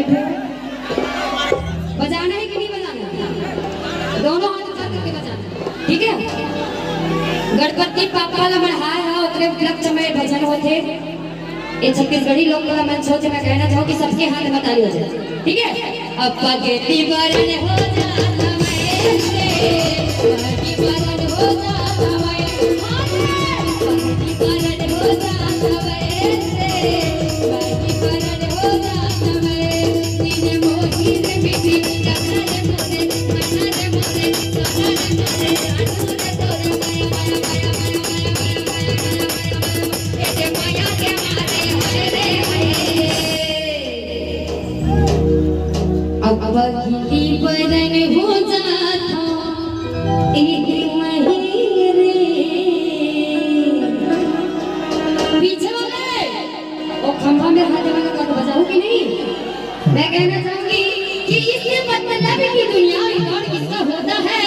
बैठे हो। बजाना है कि नहीं बजाना? दोनों हाथ उठा करके बजाना, ठीक है? गणपति पापा ला बढ़ाए है उतरे उपलक्ष्य में भजन होते। ये छत्तीसगढ़ी लोक कला मंच हो, मैं कहना चाहूँ कि सबके हाथ में ताली हो जाए, ठीक है? अब पगेती बरन हो जाता मैं से, पगेती बरन हो जाता मैं, पगेती बरन हो जाता मैं से, पगेती बरन हो जाता मैं। तीन मोती रे बिटी लगना रे मोरे, मना रे मोरे, सोना रे मोरे, आठू रे तोरे माया माया माया माया माया माया माया माया ये माया के मारे हाय रे हाय। अब पगेती बरन हो जाता एक महीने पीछे वाले ओ खंभा में हाथ वाला कट बजाओ कि नहीं? मैं कहना चाहूंगी कि इससे मतलब की दुनिया में कौन किसका होता है।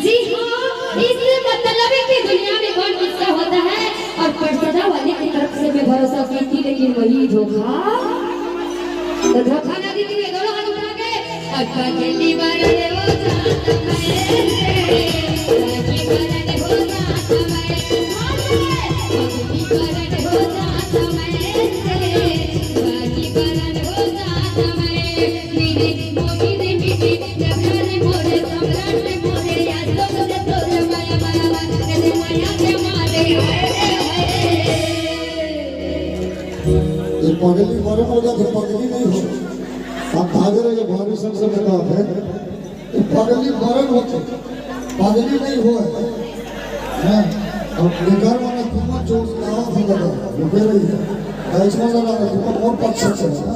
जी हाँ, इससे मतलब की दुनिया में कौन किसका होता है। और परसदा वाले की तरफ से मैं भरोसा की थी, लेकिन वही धोखा, तो धोखा ना दी थी। दोनों हाथ उठा के अब पगेती बरन हो जाता मैं से, पगेती बरन हो जाता मैं, पगेती बरन हो जाता मैं से, पगेती बरन हो जाता मैं। मेरे मोती रे बिटी लगना रे मोरे, सम्राट रे मोरे, याद तो रे तोरे माया माया माया रे माया के मारे हाय रे हाय। ये पगली बरन हो जाते, पगली नहीं हो। आप भागे रहे भारी संग से बता है पगली बरन होते, पगली नहीं हो है। अब बेकार वाला कीमत जो गाँव से लगा रुके रही है, इसमें लगा रहा कीमत और पक्ष से लगा।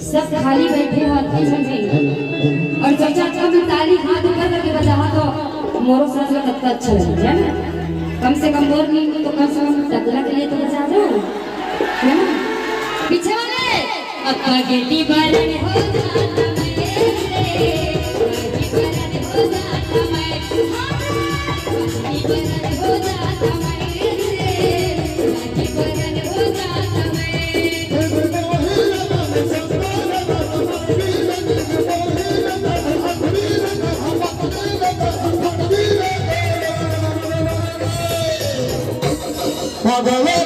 सब खाली बैठे हो अध्यक्ष जी, और चर्चा कब ताली हाथ ऊपर करके बजा तो मोरो साथ में कितना अच्छा लगेगा ना। कम से कम बोल नहीं तो कम से कम तबला के लिए तो बजा दो, है ना? पीछे वाले अब पगेती बरन हो जाता मैं से, पगेती बरन हो जाता मैं, पगेती बरन हो जाता मैं से, पगेती बरन हो जाता मैं। Pagale